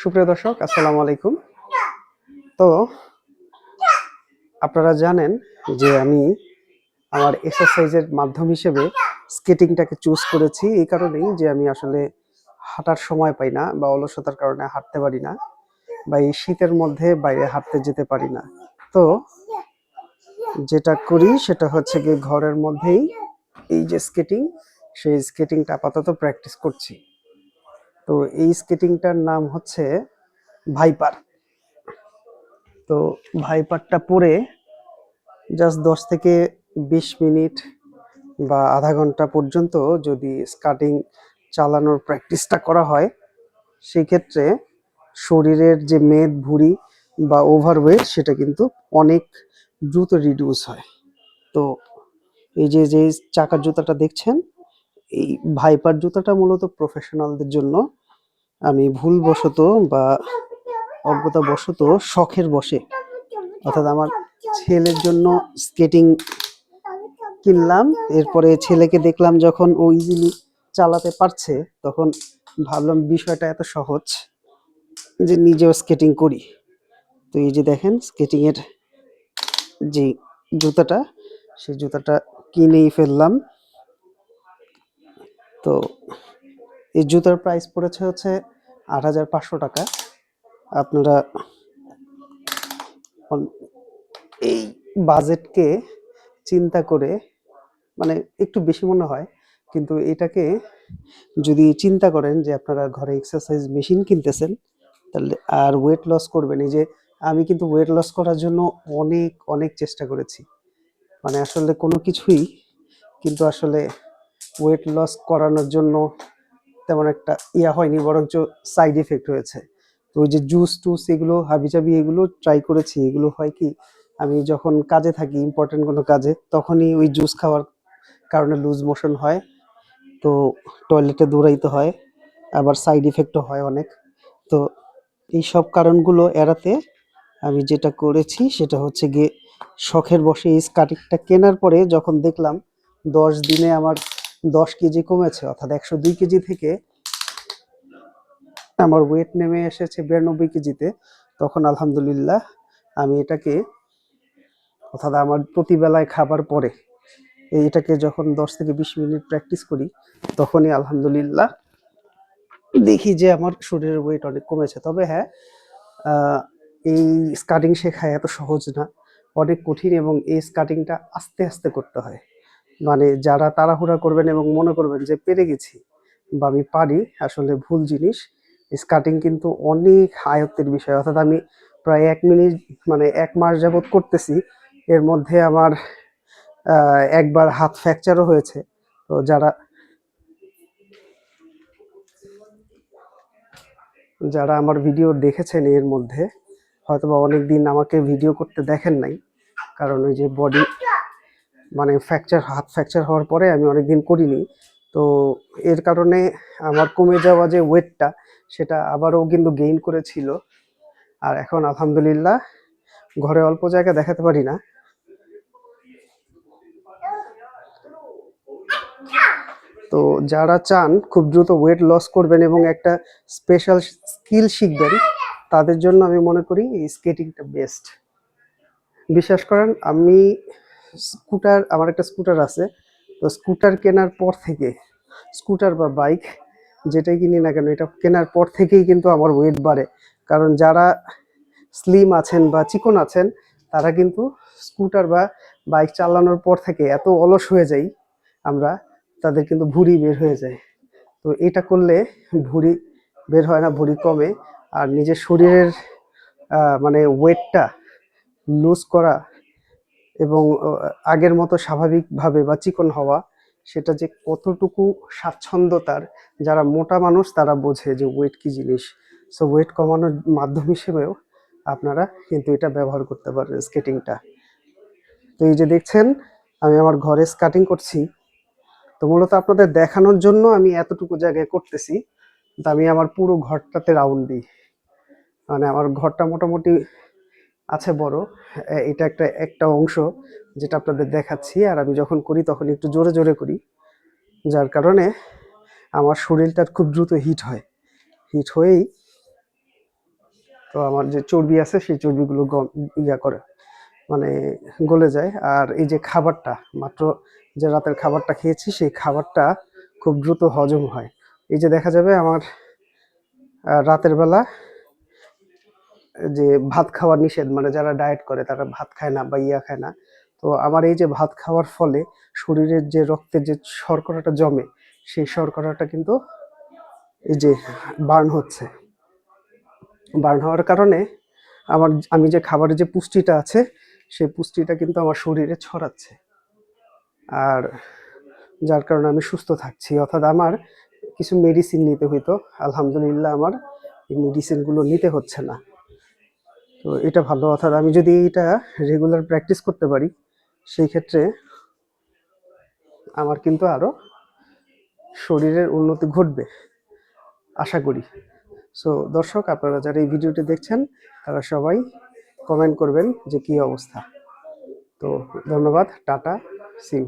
সুপ্রিয় দর্শক, আসসালামু আলাইকুম। তো আপনারা জানেন যে আমি আমার এক্সারসাইজের মাধ্যম হিসেবে স্কেটিংটাকে চুজ করেছি এই কারণেই যে আমি আসলে হাঁটার সময় পাই না বা অলসতার কারণে হাঁটতে পারি না, বা এই শীতের মধ্যে বাইরে হাঁটতে যেতে পারি না। তো যেটা করি সেটা হচ্ছে গিয়ে ঘরের মধ্যেই এই যে স্কেটিং, সেই স্কেটিংটা আপাতত প্র্যাকটিস করছি। তো এই স্কেটিংটার নাম হচ্ছে ভাইপার। তো ভাইপারটা পরে জাস্ট 10 থেকে 20 মিনিট বা আধা ঘন্টা পর্যন্ত যদি স্কেটিং চালানোর প্র্যাকটিসটা করা হয়, সেক্ষেত্রে শরীরের যে মেদ ভুঁড়ি বা ওভারওয়েট সেটা কিন্তু অনেক দ্রুত রিডিউস হয়। তো এই যে যে চাকার জুতাটা দেখছেন, এই ভাইপার জুতাটা মূলত প্রফেশনালদের জন্য। আমি ভুলবশত বা অজ্ঞতাবশত শখের বশে, অর্থাৎ আমার ছেলের জন্য স্কেটিং কিনলাম। এরপরে ছেলেকে দেখলাম যখন ও ইজিলি চালাতে পারছে, তখন ভাবলাম বিষয়টা এত সহজ যে নিজেও স্কেটিং করি। তো এই যে দেখেন স্কেটিং এর যে জুতাটা, সেই জুতাটা কিনেই ফেললাম। তো এই জুতার প্রাইস পড়েছে হচ্ছে ৮,৫০০ টাকা। আপনারা এই বাজেটকে চিন্তা করে, মানে একটু বেশি মনে হয়, কিন্তু এটাকে যদি চিন্তা করেন যে আপনারা ঘরে এক্সারসাইজ মেশিন কিনতেছেন, তাহলে আর ওয়েট লস করবেন। এই যে আমি কিন্তু ওয়েট লস করার জন্য অনেক অনেক চেষ্টা করেছি, মানে আসলে কোনো কিছুই কিন্তু আসলে ওয়েট লস করানোর জন্য তেমন একটা হয়নি, বরঞ্চ সাইড ইফেক্ট হয়েছে। তো ওই যে জুস টুস এগুলো হাবিজাবি এগুলো ট্রাই করেছি, এগুলো হয় কি, আমি যখন কাজে থাকি, ইম্পর্টেন্ট কোনো কাজে, তখনই ওই জুস খাওয়ার কারণে লুজ মোশন হয়, তো টয়লেটে দৌড়াইতে হয়, আবার সাইড ইফেক্টও হয় অনেক। তো এই সব কারণগুলো এড়াতে আমি যেটা করেছি সেটা হচ্ছে গিয়ে শখের বশে এই স্কার্টিংটা কেনার পরে যখন দেখলাম 10 দিনে আমার 10 কেজি কমেছে, অর্থাৎ 102 কেজি থেকে আমার ওয়েট নেমে এসেছে 92 কেজিতে, তখন আলহামদুলিল্লাহ আমি এটাকে, অর্থাৎ আমার প্রতিবেলায় খাবার পরে এইটাকে যখন 10 থেকে 20 মিনিট প্র্যাকটিস করি, তখনই আলহামদুলিল্লাহ দেখি যে আমার শরীরের ওয়েট অনেক কমেছে। তবে হ্যাঁ, এই স্কাটিং শেখা এত সহজ না, অনেক কঠিন, এবং এই স্কাটিংটা আস্তে আস্তে করতে হয়। মানে যারা তাড়াহুড়া করবেন এবং মনে করবেন যে পেরে গেছি বা আমি পারি, আসলে ভুল জিনিস। স্কাটিং কিন্তু অনেক আয়ত্তের বিষয়, অর্থাৎ আমি প্রায় 1 মিনিট, মানে 1 মাস যাবত করতেছি। এর মধ্যে আমার একবার হাত ফ্র্যাকচারও হয়েছে। তো যারা যারা আমার ভিডিও দেখেছেন এর মধ্যে, হয়তোবা অনেকদিন আমাকে ভিডিও করতে দেখেন নাই, কারণ ওই যে বডি, মানে হাত ফ্র্যাকচার হওয়ার পরে আমি অনেকদিন করিনি। তো এর কারণে আমার কমে যাওয়া যে ওয়েটটা, সেটা আবারও কিন্তু গেইন করেছিল। আর এখন আলহামদুলিল্লাহ ঘরে অল্প জায়গা দেখাতে পারি না। তো যারা চান খুব দ্রুত ওয়েট লস করবেন এবং একটা স্পেশাল স্কিল শিখবেন, তাদের জন্য আমি মনে করি এই স্কেটিংটা বেস্ট। বিশ্বাস করেন, আমি আমার একটা স্কুটার আছে। তো স্কুটার কেনার পর থেকে, স্কুটার বা বাইক যেটাই কিনি না কেন, এটা কেনার পর থেকেই কিন্তু আমার ওয়েট বাড়ে। কারণ যারা স্লিম আছেন বা চিকন আছেন, তারা কিন্তু স্কুটার বা বাইক চালানোর পর থেকে এত অলস হয়ে যাই আমরা, তাদের কিন্তু ভুঁড়ি বের হয়ে যায়। তো এটা করলে ভুঁড়ি বের হয় না, ভুঁড়ি কমে। আর নিজের শরীরের মানে ওয়েটটা লুজ করা এবং আগের মতো স্বাভাবিকভাবে বা চিকন হওয়া, সেটা যে কতটুকু স্বাচ্ছন্দ্যতার, যারা মোটা মানুষ তারা বোঝে যে ওয়েট কি জিনিস। সো ওয়েট কমানোর মাধ্যম হিসেবেও আপনারা কিন্তু এটা ব্যবহার করতে পারেন স্কেটিংটা। তো এই যে দেখছেন আমি আমার ঘরে স্কেটিং করছি, তো মূলত আপনাদের দেখানোর জন্য আমি এতটুকু জায়গায় করতেছি। তো আমি আমার পুরো ঘরটাতে রাউন্ড দিই, মানে আমার ঘরটা মোটামুটি আছে বড়। এটা একটা একটা অংশ যেটা আপনাদের দেখাচ্ছি, আর আমি যখন করি তখন একটু জোরে জোরে করি, যার কারণে আমার শরীরটা খুব দ্রুত হিট হয়। হিট হয়েই তো আমার যে চর্বি আছে সেই চর্বিগুলো ইয়া করে, মানে গলে যায়। আর এই যে খাবারটা, মাত্র যে রাতের খাবারটা খেয়েছি সেই খাবারটা খুব দ্রুত হজম হয়। এই যে দেখা যাবে আমার রাতের বেলা যে ভাত খাওয়া নিষেধ, মানে যারা ডায়েট করে তারা ভাত খায় না বা ইয়া খায় না। তো আমার এই যে ভাত খাওয়ার ফলে শরীরের যে রক্তের যে শর্করাটা জমে, সেই শর্করাটা কিন্তু এই যে বার্ন হচ্ছে। বার্ন হওয়ার কারণে আমি যে খাবারের যে পুষ্টিটা আছে সেই পুষ্টিটা কিন্তু আমার শরীরে ছড়াচ্ছে, আর যার কারণে আমি সুস্থ থাকছি। অর্থাৎ আমার কিছু মেডিসিন নিতে হইতো, আলহামদুলিল্লাহ আমার এই মেডিসিনগুলো নিতে হচ্ছে না। তো এটা ভালো। অর্থাৎ আমি যদি এটা রেগুলার প্র্যাকটিস করতে পারি, সেই ক্ষেত্রে আমার কিন্তু আরো শরীরের উন্নতি ঘটবে আশা করি। সো দর্শক, আপনারা যারা এই ভিডিওটি দেখছেন তারা সবাই কমেন্ট করবেন যে কি অবস্থা। তো ধন্যবাদ, টাটা, সি ইউ।